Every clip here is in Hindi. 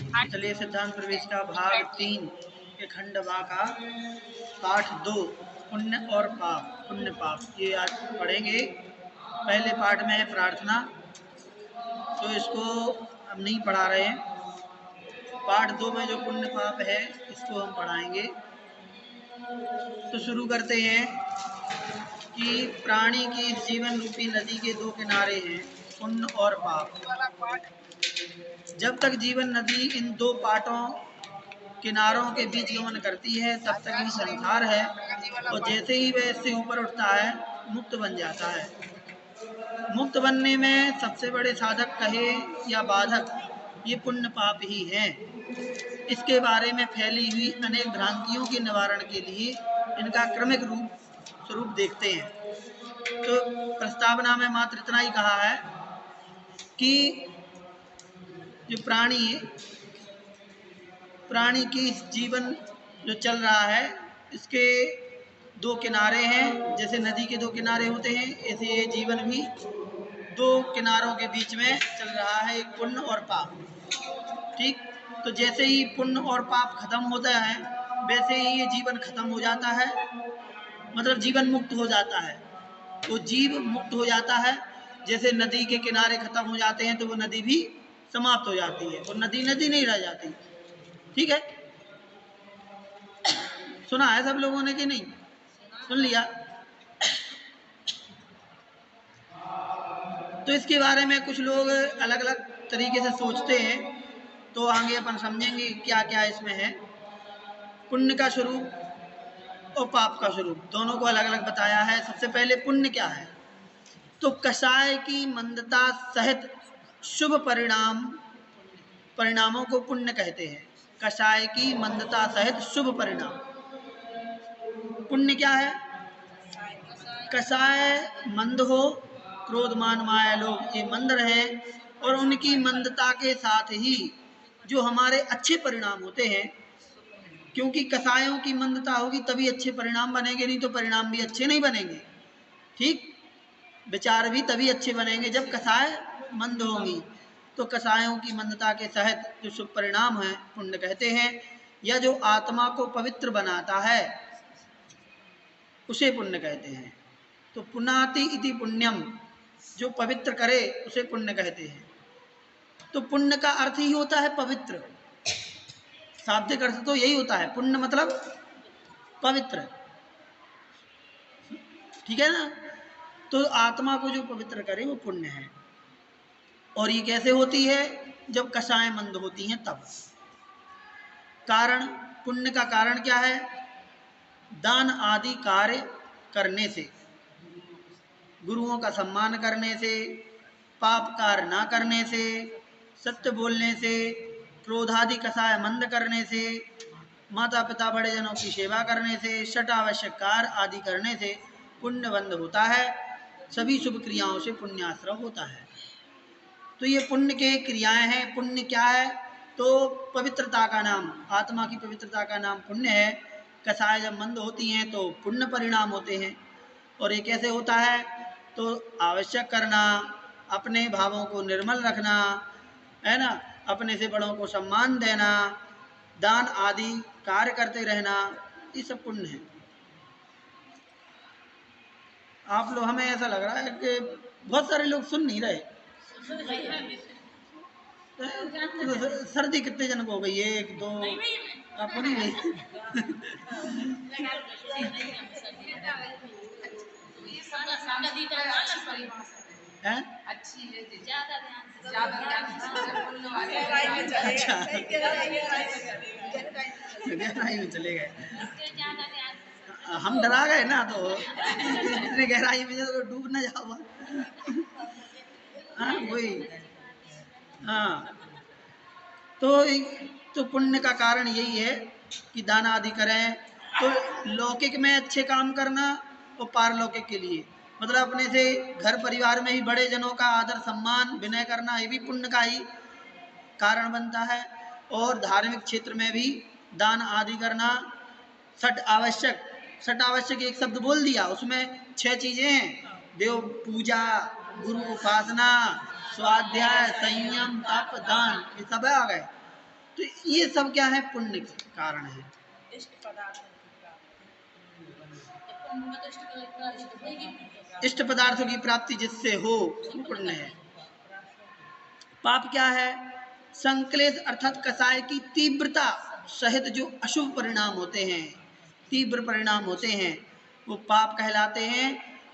चलिए सिद्धांत प्रवेश का भाग 3 के खंड वा का पाठ 2 पुण्य और पाप, पुण्य पाप, ये आज पढ़ेंगे। पहले पाठ में है प्रार्थना, तो इसको हम नहीं पढ़ा रहे हैं। पाठ 2 में जो पुण्य पाप है इसको हम पढ़ाएंगे। तो शुरू करते हैं कि प्राणी की जीवन रूपी नदी के दो किनारे हैं, पुण्य और पाप। जब तक जीवन नदी इन दो पाटों किनारों के बीच गमन करती है तब तक ही संसार है, और जैसे ही वह इससे ऊपर उठता है मुक्त बन जाता है। मुक्त बनने में सबसे बड़े साधक कहे या बाधक ये पुण्य पाप ही हैं। इसके बारे में फैली हुई अनेक भ्रांतियों के निवारण के लिए इनका क्रमिक स्वरूप देखते हैं। तो प्रस्तावना में मात्र इतना ही कहा है कि जो प्राणी की जीवन जो चल रहा है इसके दो किनारे हैं। जैसे नदी के दो किनारे होते हैं, ऐसे ये जीवन भी दो किनारों के बीच में चल रहा है, एक पुण्य और पाप। ठीक, तो जैसे ही पुण्य और पाप खत्म होता है वैसे ही ये जीवन खत्म हो जाता है, मतलब जीवन मुक्त हो जाता है। तो जीव मुक्त हो जाता है, जैसे नदी के किनारे खत्म हो जाते हैं तो वो नदी भी समाप्त हो जाती है, और नदी नदी नहीं रह जाती। ठीक है, सुना है सब लोगों ने कि नहीं? सुन लिया? तो इसके बारे में कुछ लोग अलग अलग तरीके से सोचते हैं, तो आगे अपन समझेंगे क्या क्या इसमें है। पुण्य का स्वरूप और पाप का स्वरूप दोनों को अलग अलग बताया है। सबसे पहले पुण्य क्या है, तो कषाय की मंदता सहित शुभ परिणामों को पुण्य कहते हैं। कषाय की मंदता सहित शुभ परिणाम पुण्य क्या है? कषाय मंद हो, क्रोधमान माया लोग ये मंद रहे, और उनकी मंदता के साथ ही जो हमारे अच्छे परिणाम होते हैं, क्योंकि कषायों की मंदता होगी तभी अच्छे परिणाम बनेंगे, नहीं तो परिणाम भी अच्छे नहीं बनेंगे। ठीक, विचार भी तभी अच्छे बनेंगे जब कषाय मंद होंगी। तो कषायों की मंदता के सहित जो शुभ परिणाम है पुण्य कहते हैं, या जो आत्मा को पवित्र बनाता है उसे पुण्य कहते हैं। तो पुनाति इति पुण्यम, जो पवित्र करे उसे पुण्य कहते हैं। तो पुण्य का अर्थ ही होता है पवित्र, शाब्दिक अर्थ तो यही होता है, पुण्य मतलब पवित्र। ठीक है ना? तो आत्मा को जो पवित्र करे वो पुण्य है। और ये कैसे होती है? जब कषाय मंद होती हैं तब। कारण, पुण्य का कारण क्या है? दान आदि कार्य करने से, गुरुओं का सम्मान करने से, पाप कार्य ना करने से, सत्य बोलने से, क्रोधादि कषाय मंद करने से, माता पिता बड़े जनों की सेवा करने से, षट आवश्यक कार्य आदि करने से पुण्य बंध होता है। सभी शुभ क्रियाओं से पुण्याश्रय होता है। तो ये पुण्य के क्रियाएं हैं। पुण्य क्या है? तो पवित्रता का नाम, आत्मा की पवित्रता का नाम पुण्य है। कषाय जब मंद होती हैं तो पुण्य परिणाम होते हैं। और ये कैसे होता है? तो आवश्यक करना, अपने भावों को निर्मल रखना, है ना, अपने से बड़ों को सम्मान देना, दान आदि कार्य करते रहना, ये सब पुण्य है। आप लोग, हमें ऐसा लग रहा है कि बहुत सारे लोग सुन नहीं रहे। तो सर्दी कितने जन को हो गई? एक दो, आपको नहीं गई? हैं? अच्छा, गहराई में चले गए। हम डरा गए ना, तो इतने गहराई में तो डूब न जाओ। हाँ वही, हाँ। तो पुण्य का कारण यही है कि दान आदि करें। तो लौकिक में अच्छे काम करना और पारलौकिक के लिए, मतलब अपने से घर परिवार में ही बड़े जनों का आदर सम्मान विनय करना, ये भी पुण्य का ही कारण बनता है। और धार्मिक क्षेत्र में भी दान आदि करना। षट आवश्यक एक शब्द बोल दिया, उसमें 6 चीजें हैं: देव पूजा, गुरु उपासना, स्वाध्याय, संयम, तप, दान, ये सब आ गए। तो ये सब क्या है, पुण्य के कारण है। इष्ट पदार्थों की प्राप्ति जिससे हो वो पुण्य है। पाप क्या है, संक्लेश अर्थात कसाय की तीव्रता सहित जो अशुभ परिणाम होते हैं, तीव्र परिणाम होते हैं, वो पाप कहलाते हैं।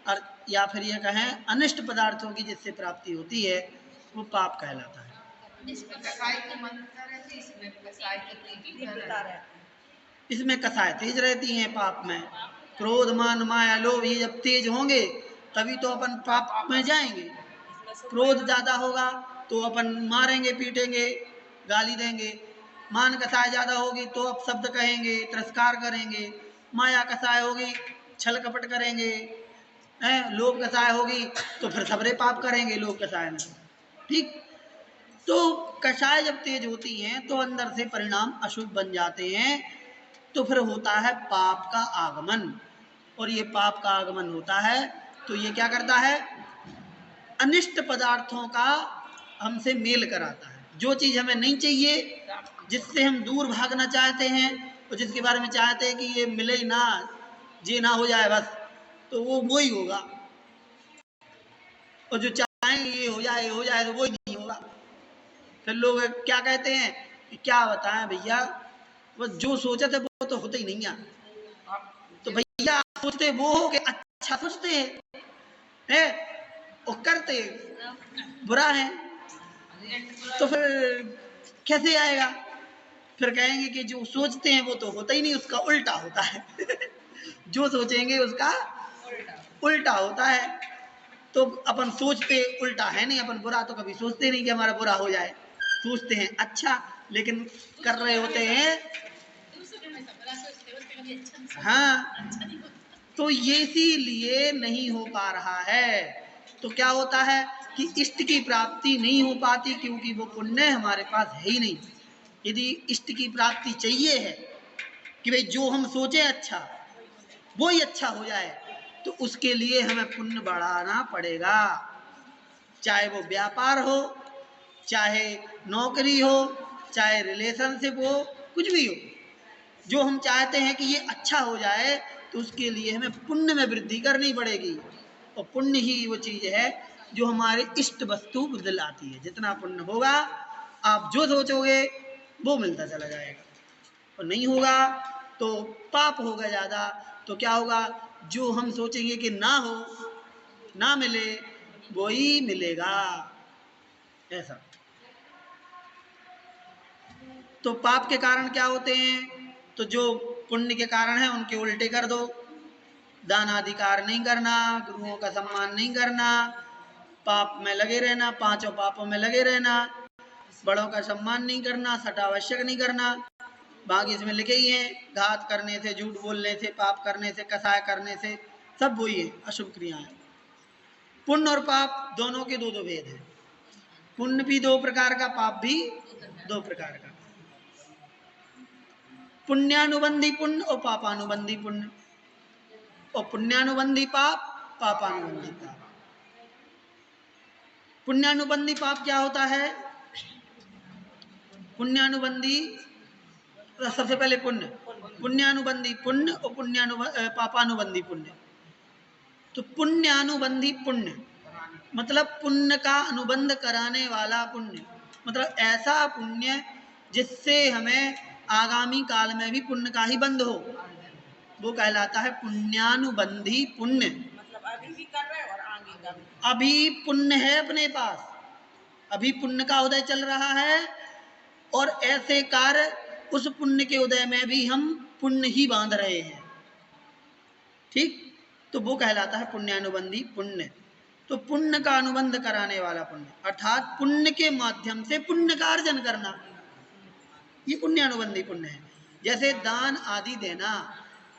और या फिर ये कहें अनिष्ट पदार्थों की जिससे प्राप्ति होती है वो पाप कहलाता है। इसमें कसाय तेज रहती हैं पाप में। क्रोध मान माया लोभ ये जब तेज होंगे तभी तो अपन पाप में जाएंगे। क्रोध ज्यादा होगा तो अपन मारेंगे पीटेंगे गाली देंगे। मान कसाय ज्यादा होगी तो अब शब्द कहेंगे तिरस्कार करेंगे। माया कसाय होगी छल कपट करेंगे। लोभ कसाय होगी तो फिर सबरे पाप करेंगे लोभ कसाय में। ठीक, तो कषाय जब तेज होती हैं तो अंदर से परिणाम अशुभ बन जाते हैं। तो फिर होता है पाप का आगमन। और ये पाप का आगमन होता है तो ये क्या करता है, अनिष्ट पदार्थों का हमसे मेल कराता है। जो चीज हमें नहीं चाहिए, जिससे हम दूर भागना चाहते हैं और जिसके बारे में चाहते हैं कि ये मिले ना, ये ना हो जाए बस, तो वो ही होगा। और जो चाहेंगे ये हो जाए तो वो ही नहीं होगा। फिर लोग क्या कहते हैं कि क्या बताएं भैया, वो जो सोचे थे वो तो होता ही नहीं है। तो भैया सोचते वो हो कि अच्छा सोचते हैं और करते बुरा है, तो फिर कैसे आएगा। फिर कहेंगे कि जो सोचते हैं वो तो होता ही नहीं, उसका उल्टा होता है। जो सोचेंगे उसका उल्टा होता है। तो अपन सोचते उल्टा है नहीं, अपन बुरा तो कभी सोचते नहीं कि हमारा बुरा हो जाए। सोचते हैं अच्छा, लेकिन कर रहे होते हैं हाँ। तो ये इसीलिए नहीं हो पा रहा है। तो क्या होता है कि इष्ट की प्राप्ति नहीं हो पाती क्योंकि वो पुण्य हमारे पास है ही नहीं। यदि इष्ट की प्राप्ति चाहिए है कि भाई जो हम सोचे अच्छा वो ही अच्छा हो जाए, तो उसके लिए हमें पुण्य बढ़ाना पड़ेगा। चाहे वो व्यापार हो, चाहे नौकरी हो, चाहे रिलेशनशिप हो, कुछ भी हो, जो हम चाहते हैं कि ये अच्छा हो जाए तो उसके लिए हमें पुण्य में वृद्धि करनी पड़ेगी। और पुण्य ही वो चीज है जो हमारे इष्ट वस्तु दिलाती है। जितना पुण्य होगा आप जो सोचोगे वो मिलता चला जाएगा, और नहीं होगा तो पाप होगा ज्यादा। तो क्या होगा, जो हम सोचेंगे कि ना हो ना मिले वो ही मिलेगा, ऐसा। तो पाप के कारण क्या होते हैं, तो जो पुण्य के कारण है उनके उल्टे कर दो। दान अधिकार नहीं करना, गुरुओं का सम्मान नहीं करना, पाप में लगे रहना, पांचों पापों में लगे रहना, बड़ों का सम्मान नहीं करना, सटावश्यक नहीं करना। बाकी इसमें लिखे ही हैं, घात करने से, झूठ बोलने से, पाप करने से, कसाय करने से, सब वही है अशुभ क्रियाएं। पुण्य और पाप दोनों के दो दो भेद हैं। पुण्य भी दो प्रकार का, पाप भी दो प्रकार का। पुण्यानुबंधी पुण्य और पापानुबंधी पुण्य, और पुण्यानुबंधी पाप, पापानुबंधी पाप। पुण्यानुबंधी पाप क्या होता है, पुण्यानुबंधी सबसे पहले पुण्य, पुण्यानुबंधी पुण्य और पापानुबंधी पुण्य। तो पुण्यानुबंधी पुण्य मतलब पुण्य का अनुबंध कराने वाला पुण्य, मतलब ऐसा पुण्य जिससे हमें आगामी काल में भी पुण्य का ही बंध हो, वो कहलाता है पुण्यानुबंधी पुण्य। मतलब अभी भी कर रहे हैं और आगे का भी। अभी पुण्य है अपने पास, अभी पुण्य का उदय चल रहा है, और ऐसे कार्य उस पुण्य के उदय में भी हम पुण्य ही बांध रहे हैं। ठीक, तो वो कहलाता है पुण्यानुबंधी पुण्य। तो पुण्य का अनुबंध कराने वाला पुण्य, अर्थात पुण्य के माध्यम से पुण्य का अर्जन करना, ये पुण्यानुबंधी पुण्य है। जैसे दान आदि देना,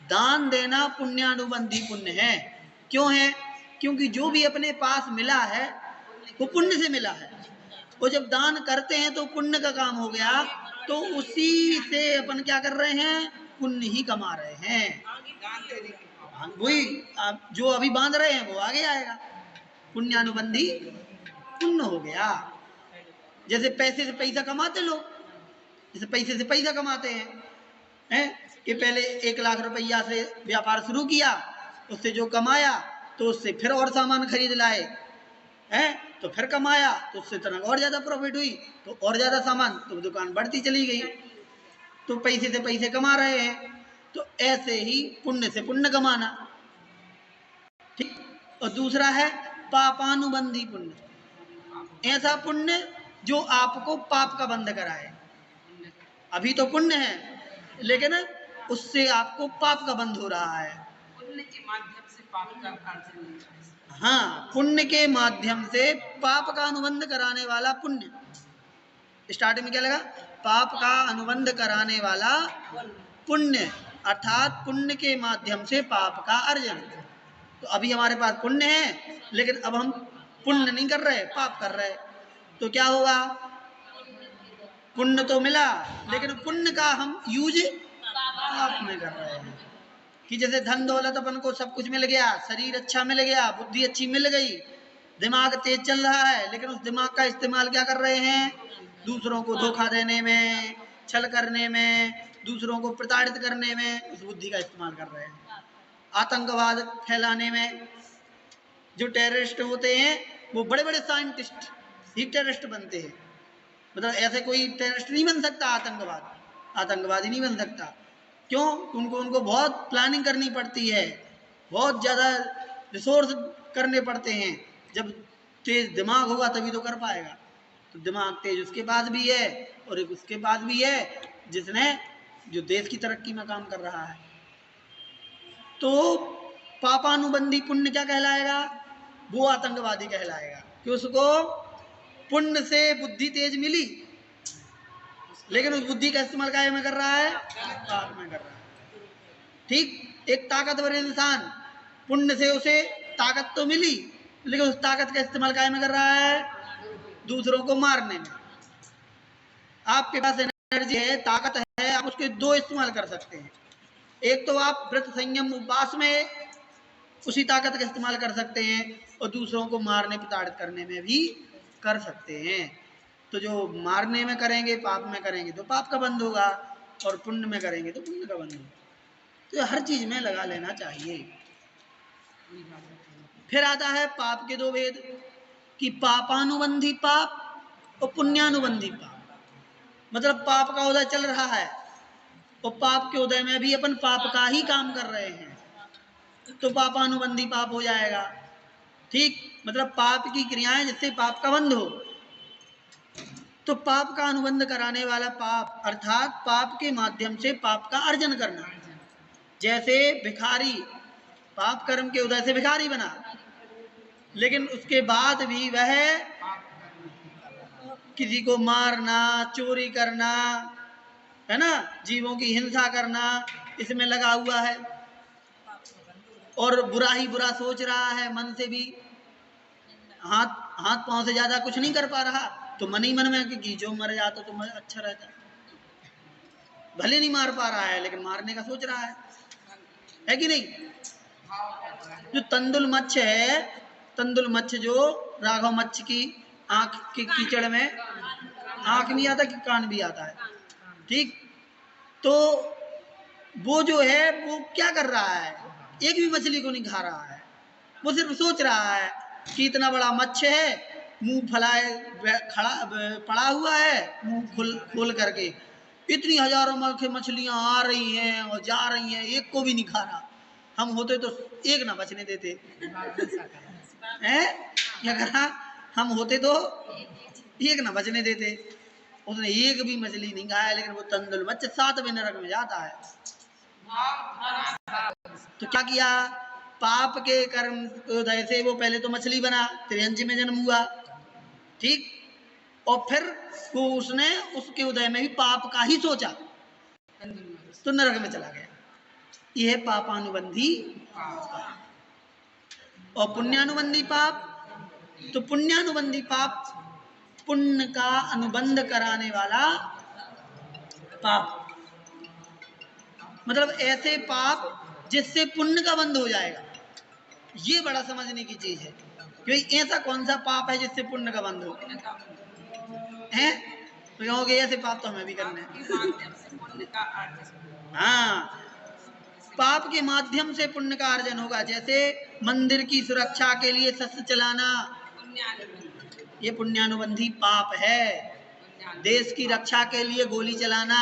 दान देना पुण्यानुबंधी पुण्य है। क्यों है, क्योंकि जो भी अपने पास मिला है वो पुण्य से मिला है। वो जब दान करते हैं तो पुण्य का काम हो गया, तो उसी से अपन क्या कर रहे हैं, पुण्य ही कमा रहे हैं। वही जो अभी बांध रहे हैं वो आगे आएगा, पुण्यानुबंधी पुण्य हो गया। जैसे पैसे से पैसा कमाते लोग, जैसे पैसे से पैसा कमाते हैं कि पहले 1 लाख रुपया से व्यापार शुरू किया, उससे जो कमाया तो उससे फिर और सामान खरीद लाए हैं, तो फिर कमाया तो उससे तरह और ज़्यादा प्रॉफिट हुई तो और ज़्यादा सामान, तो दुकान बढ़ती चली गई, तो पैसे से पैसे कमा रहे हैं। तो ऐसे ही पुण्य से पुण्य कमाना, ठीक। और दूसरा है पापानुबंधी पुण्य, ऐसा पुण्य जो आपको पाप का बंध कराए। अभी तो पुण्य है लेकिन उससे आपको पाप का बंध हो रहा है। पुण्य के माध्यम से पाप का अर्जन, हाँ, पुण्य के माध्यम से पाप का अनुबंध कराने वाला पुण्य। स्टार्ट में क्या लगा? पाप का अनुबंध कराने वाला पुण्य, अर्थात पुण्य के माध्यम से पाप का अर्जन। तो अभी हमारे पास पुण्य है लेकिन अब हम पुण्य नहीं कर रहे, पाप कर रहे, तो क्या होगा? पुण्य तो मिला लेकिन पुण्य का हम यूज पाप में कर रहे हैं। कि जैसे धन दौलत अपन को सब कुछ मिल गया, शरीर अच्छा मिल गया, बुद्धि अच्छी मिल गई, दिमाग तेज चल रहा है, लेकिन उस दिमाग का इस्तेमाल क्या कर रहे हैं? दूसरों को धोखा देने में, छल करने में, दूसरों को प्रताड़ित करने में उस बुद्धि का इस्तेमाल कर रहे हैं। आतंकवाद फैलाने में जो टेररिस्ट होते हैं वो बड़े बड़े साइंटिस्ट ही टेररिस्ट बनते हैं। मतलब ऐसे कोई टेररिस्ट नहीं बन सकता, आतंकवादी नहीं बन सकता। क्यों? उनको बहुत प्लानिंग करनी पड़ती है, बहुत ज़्यादा रिसोर्स करने पड़ते हैं। जब तेज दिमाग होगा तभी तो कर पाएगा। तो दिमाग तेज उसके पास भी है और एक उसके पास भी है जिसने जो देश की तरक्की में काम कर रहा है। तो पापानुबंधी पुण्य क्या कहलाएगा? वो आतंकवादी कहलाएगा कि उसको पुण्य से बुद्धि तेज मिली लेकिन उस बुद्धि का इस्तेमाल काय में कर रहा है? पाप में कर रहा है। ठीक। एक ताकतवर इंसान, पुण्य से उसे ताकत तो मिली लेकिन उस ताकत का इस्तेमाल काय में कर रहा है? दूसरों को मारने में। आपके पास एनर्जी है, ताकत है, आप उसके दो इस्तेमाल कर सकते हैं। एक तो आप व्रत संयम उपवास में उसी ताकत का इस्तेमाल कर सकते हैं और दूसरों को मारने प्रताड़ित करने में भी कर सकते हैं। तो जो मारने में करेंगे, पाप में करेंगे तो पाप का बंध होगा, और पुण्य में करेंगे तो पुण्य का बंध होगा। तो हर चीज में लगा लेना चाहिए। फिर आता है पाप के दो भेद कि पापानुबंधी पाप और पुण्यानुबंधी पाप। मतलब पाप का उदय चल रहा है और पाप के उदय में भी अपन पाप का ही काम कर रहे हैं तो पापानुबंधी पाप हो जाएगा। ठीक। मतलब पाप की क्रियाएं जिससे पाप का बंध हो। तो पाप का अनुबंध कराने वाला पाप अर्थात पाप के माध्यम से पाप का अर्जन करना। जैसे भिखारी पाप कर्म के उदय से भिखारी बना लेकिन उसके बाद भी वह किसी को मारना, चोरी करना, है ना, जीवों की हिंसा करना, इसमें लगा हुआ है और बुरा ही बुरा सोच रहा है, मन से भी हाथ पांव से ज्यादा कुछ नहीं कर पा रहा, तो मन ही मन में कि जो मर जाता तो अच्छा रहता। भले नहीं मार पा रहा है लेकिन मारने का सोच रहा है कि नहीं? जो तंदुल मच्छ है, तंदुल मच्छ जो राघव मच्छ की आंख के कीचड़ में आंख नहीं आता कि कान भी आता है। ठीक। तो वो जो है वो क्या कर रहा है? एक भी मछली को नहीं खा रहा है, वो सिर्फ सोच रहा है कि इतना बड़ा मच्छ है, मुंह फैलाए खड़ा पड़ा हुआ है, मुंह खोल करके इतनी हजारों मछलियां आ रही हैं और जा रही हैं, एक को भी नहीं खा रहा। हम होते तो एक ना बचने देते हैं, क्या करा? हम होते तो एक ना बचने देते। उसने एक भी मछली नहीं खाया लेकिन वो तंदुल मच्छ 7वें नरक में जाता है। तो क्या किया? पाप के कर्म उदय से वो पहले तो मछली बना, त्रियंज में जन्म हुआ। ठीक। और फिर वो उसने उसके उदय में भी पाप का ही सोचा तो नरक में चला गया। यह पापानुबंधी और पुण्यानुबंधी पाप। तो पुण्यानुबंधी पाप पुण्य का अनुबंध कराने वाला पाप, मतलब ऐसे पाप जिससे पुण्य का बंध हो जाएगा। ये बड़ा समझने की चीज है कि ऐसा कौन सा पाप है जिससे पुण्य का बंध हो है? तो कहोगे ऐसे पाप तो हमें भी करने हैं। के माध्यम से पुण्य का अर्जन। हाँ, पाप के माध्यम से पुण्य का अर्जन होगा। जैसे मंदिर की सुरक्षा के लिए शस्त्र चलाना, ये पुण्यानुबंधी पाप है। देश की रक्षा के लिए गोली चलाना,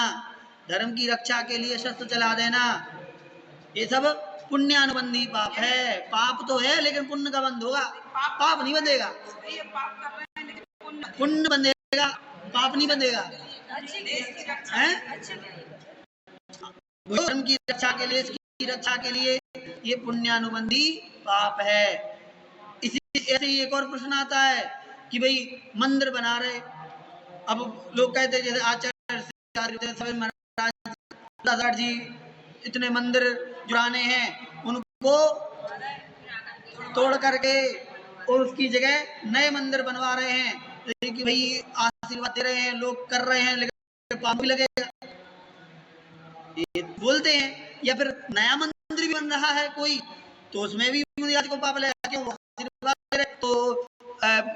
धर्म की रक्षा के लिए शस्त्र चला देना, ये सब पुण्यानुबंधी पाप है। पाप तो है लेकिन पुण्य का बंध होगा, पाप नहीं बंधेगा। पुण्य बंधेगा, पाप नहीं बंधेगा। धर्म की रक्षा के लिए, इसकी रक्षा के लिए ये पुण्यानुबंधी पाप है। इसी ऐसे ही एक और प्रश्न आता है कि भाई मंदिर बना रहे, अब लोग कहते हैं जैसे आचार्य महाराज जी इतने मंदिर जुड़ाने हैं, उनको तोड़ करके और उसकी जगह नए मंदिर बनवा रहे हैं कि भाई आशीर्वाद दे रहे हैं, लोग कर रहे हैं, लेकिन पाप भी लगेगा, ये बोलते हैं। या फिर नया मंदिर भी बन रहा है कोई, तो उसमें भी मुनियाद को पाप लगेगा, क्यों? आशीर्वाद दे रहे तो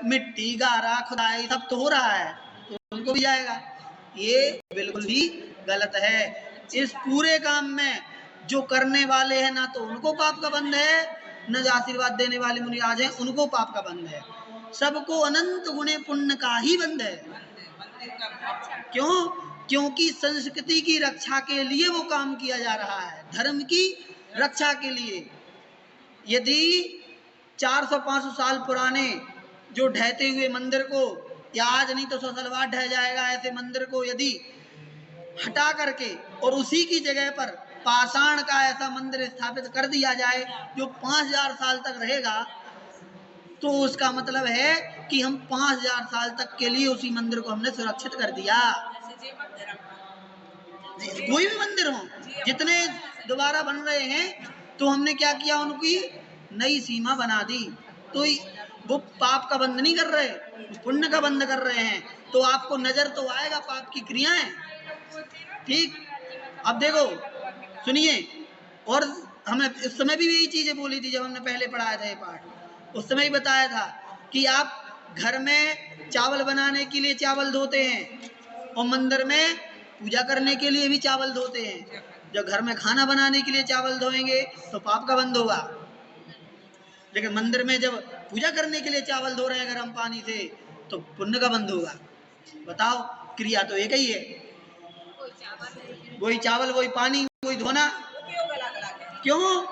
मिट्टी गारा खुदाई सब तो हो रहा है, तो उनको भी जाएगा। ये बिल्कुल भी गलत है। इस पूरे काम में जो करने वाले हैं ना तो उनको पाप का बंध है, न जो आशीर्वाद देने वाले मुनिराज हैं उनको पाप का बंध है। सबको अनंत गुणे पुण्य का ही बंध है। क्यों? क्योंकि संस्कृति की रक्षा के लिए वो काम किया जा रहा है, धर्म की रक्षा के लिए। यदि 400-500 साल पुराने जो ढहते हुए मंदिर को, या आज नहीं तो 100 साल बाद ढह जाएगा, ऐसे मंदिर को यदि हटा करके और उसी की जगह पर पाषाण का ऐसा मंदिर स्थापित कर दिया जाए जो 5000 साल तक रहेगा, तो उसका मतलब है कि हम 5000 साल तक के लिए उसी मंदिर को हमने सुरक्षित कर दिया। कोई भी मंदिर हो, जितने दोबारा बन रहे हैं, तो हमने क्या किया, उनकी नई सीमा बना दी। तो वो पाप का बंध नहीं कर रहे, पुण्य का बंध कर रहे हैं। तो आपको नजर तो आएगा पाप की क्रियाएं, ठीक। अब देखो, सुनिए, और हमें इस समय भी यही चीजें बोली थी जब हमने पहले पढ़ाया था ये पाठ। उस समय ही बताया था कि आप घर में चावल बनाने के लिए चावल धोते हैं और मंदिर में पूजा करने के लिए भी चावल धोते हैं। जब घर में खाना बनाने के लिए चावल धोएंगे तो पाप का बंध होगा, लेकिन मंदिर में जब पूजा करने के लिए चावल धो रहे हैं गर्म पानी से तो पुण्य का बंध होगा। बताओ, क्रिया तो एक ही है, वही चावल वही पानी वही धोना। क्यों?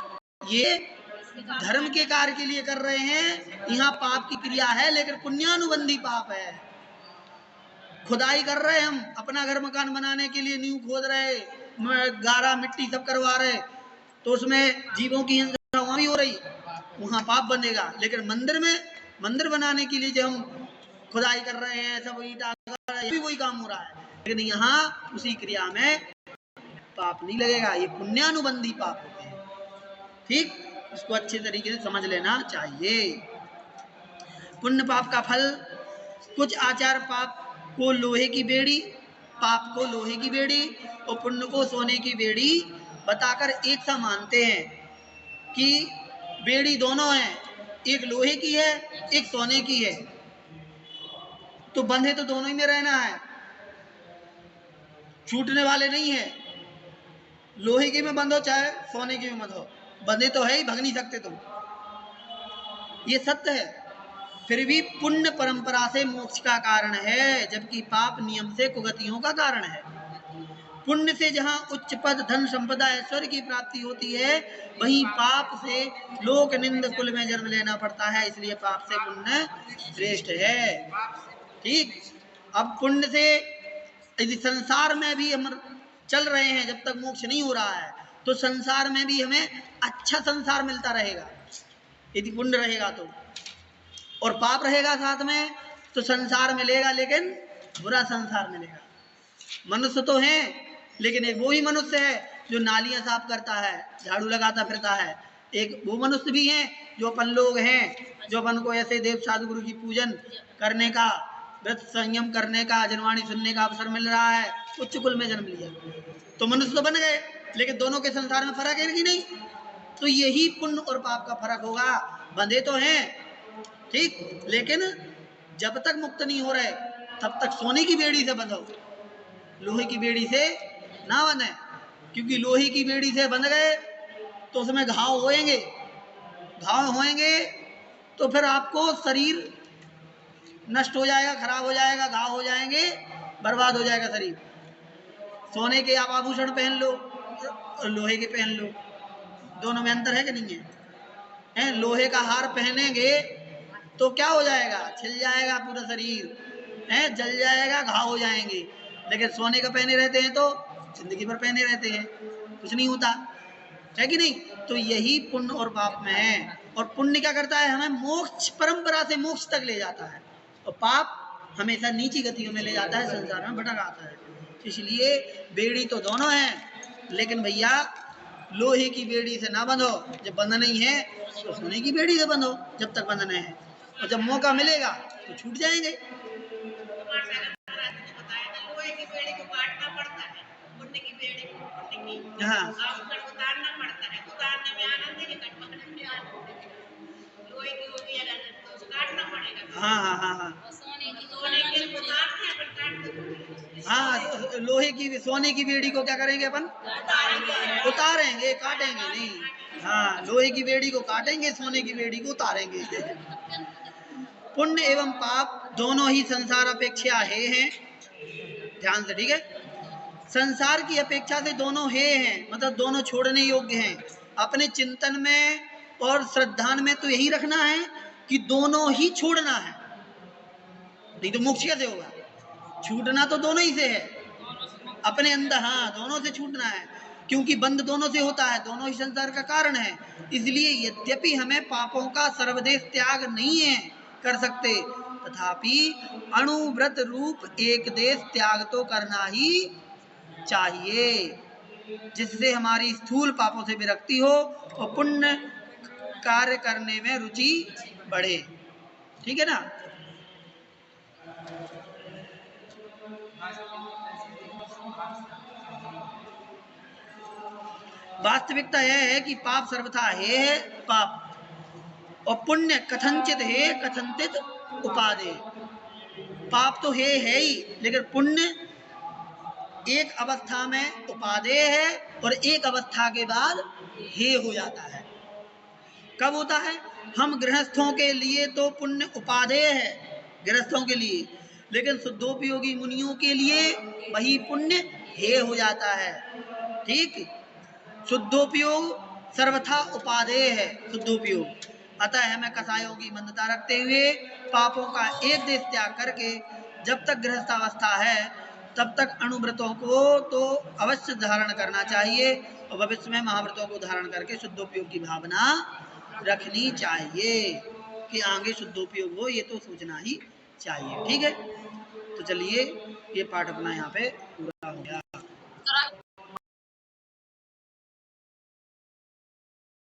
ये धर्म के कार्य के लिए कर रहे हैं। यहाँ पाप की क्रिया है लेकिन पुण्यानुबंधी पाप है। खुदाई कर रहे हैं हम, अपना घर मकान बनाने के लिए नींव खोद रहे, गारा मिट्टी सब करवा रहे, तो उसमें जीवों की हिंसा वहां भी हो रही, वहां पाप बनेगा। लेकिन मंदिर में, मंदिर बनाने के लिए जब हम खुदाई कर रहे हैं, सब ईंटा भी वही काम हो रहा है, लेकिन यहाँ उसी क्रिया में पाप नहीं लगेगा। ये पुण्यानुबंधी पाप होते हैं, ठीक। इसको अच्छे तरीके से समझ लेना चाहिए। पुण्य पाप का फल, कुछ आचार पाप को लोहे की बेड़ी, पाप को लोहे की बेड़ी और पुण्य को सोने की बेड़ी बताकर एक सा मानते हैं कि बेड़ी दोनों हैं, एक लोहे की है एक सोने की है, तो बंधे तो दोनों ही में रहना है, छूटने वाले नहीं है। लोहे की में बंधो चाहे सोने की में बंधो, बंधे तो है ही, भग नहीं सकते तुम, ये सत्य है। फिर भी पुण्य परंपरा से मोक्ष का कारण है, जबकि पाप नियम से कुगतियों का कारण है। पुण्य से जहाँ उच्च पद, धन, संपदा, ऐश्वर्य की प्राप्ति होती है, वहीं पाप से लोक निंद कुल में जन्म लेना पड़ता है। इसलिए पाप से पुण्य श्रेष्ठ है, ठीक। अब पुण्य से यदि संसार में भी हम चल रहे हैं, जब तक मोक्ष नहीं हो रहा है, तो संसार में भी हमें अच्छा संसार मिलता रहेगा यदि पुण्य रहेगा तो, और पाप रहेगा साथ में तो संसार मिलेगा लेकिन बुरा संसार मिलेगा। मनुष्य तो हैं, लेकिन एक वो ही मनुष्य है जो नालियां साफ करता है, झाड़ू लगाता फिरता है। एक वो मनुष्य भी हैं जो अपन लोग हैं, जो अपन को ऐसे देव साधु गुरु की पूजन करने का, व्रत संयम करने का, जनवाणी सुनने का अवसर मिल रहा है, उच्च कुल में जन्म लिया, तो मनुष्य तो बन गए, लेकिन दोनों के संसार में फर्क है कि नहीं? तो यही पुण्य और पाप का फर्क होगा। बंधे तो हैं, ठीक, लेकिन जब तक मुक्त नहीं हो रहे तब तक सोने की बेड़ी से बंधो। लोहे की बेड़ी से ना बंधे, क्योंकि लोहे की बेड़ी से बंध गए तो उसमें घाव होएंगे, घाव होएंगे तो फिर आपको शरीर नष्ट हो जाएगा, खराब हो जाएगा, घाव हो जाएंगे, बर्बाद हो जाएगा शरीर। सोने के आप आभूषण पहन लो और लोहे के पहन लो, दोनों में अंतर है कि नहीं है? लोहे का हार पहनेंगे तो क्या हो जाएगा, छिल जाएगा पूरा शरीर, जल जाएगा, घाव हो जाएंगे। लेकिन सोने का पहने रहते हैं तो जिंदगी भर पहने रहते हैं, कुछ नहीं होता है कि नहीं? तो यही पुण्य और पाप में है। और पुण्य क्या करता है, हमें मोक्ष, परंपरा से मोक्ष तक ले जाता है, और पाप हमेशा नीची गतियों में ले जाता है, संसार में भटकाता है। इसलिए बेड़ी तो दोनों है, लेकिन भैया लोहे की बेड़ी से ना बंधो, जब बंधना नहीं है तो सोने की बेड़ी से बंधो जब तक बंधना है, और जब मौका मिलेगा तो छूट जाएंगे। लोहे की बेड़ी को काटना पड़ता है, पुण्य की बेड़ी को, पुण्य की हाँ उतारना पड़ता है, उतारने में आनंद है, कट पकड़ने में आनंद है। लोहे की होगी अगर तो उसको काटना पड़ेगा। हाँ हाँ हाँ हाँ सोने की उतारते हैं अपन, काटते हैं। हाँ, लोहे की, सोने की बेड़ी को क्या करेंगे अपन, उतारेंगे, काटेंगे नहीं। हाँ, लोहे की बेड़ी को काटेंगे, सोने की बेड़ी को उतारेंगे। पुण्य एवं पाप दोनों ही संसार अपेक्षा हैं, ध्यान से, ठीक है? संसार की अपेक्षा से दोनों हैं, मतलब दोनों छोड़ने योग्य हैं। अपने चिंतन में और श्रद्धान में तो यही रखना है कि दोनों ही छोड़ना है, नहीं तो मोक्ष कैसे होगा? छूटना तो दोनों ही से है, अपने अंदर, हाँ, दोनों से छूटना है, क्योंकि बंध दोनों से होता है, दोनों ही संसार का कारण है। इसलिए यद्यपि हमें पापों का सर्वदेश त्याग नहीं है कर सकते, तथापि अणुव्रत रूप एक देश त्याग तो करना ही चाहिए, जिससे हमारी स्थूल पापों से विरक्ति हो और पुण्य कार्य करने में रुचि बढ़े। ठीक है ना? वास्तविकता यह है कि पाप सर्वथा है पाप, और पुण्य कथनचित है कथनचित उपादेय। पाप तो है ही, लेकिन पुण्य एक अवस्था में उपादेय है और एक अवस्था के बाद हे हो जाता है। कब होता है? हम गृहस्थों के लिए तो पुण्य उपादेय है, गृहस्थों के लिए, लेकिन शुद्धोपयोगी मुनियों के लिए वही पुण्य हे हो जाता है। ठीक, शुद्धोपयोग सर्वथा उपादेय है, शुद्धोपयोग। अतः हमें कसायों की मंदता रखते हुए पापों का एक देश त्याग करके जब तक गृहस्थावस्था है तब तक अणुव्रतों को तो अवश्य धारण करना चाहिए, और भविष्य में महाव्रतों को धारण करके शुद्धोपयोग की भावना रखनी चाहिए कि आगे शुद्धोपयोग हो, ये तो सोचना ही चाहिए। ठीक है, तो चलिए ये पाठ अपना यहाँ पे पूरा हो गया।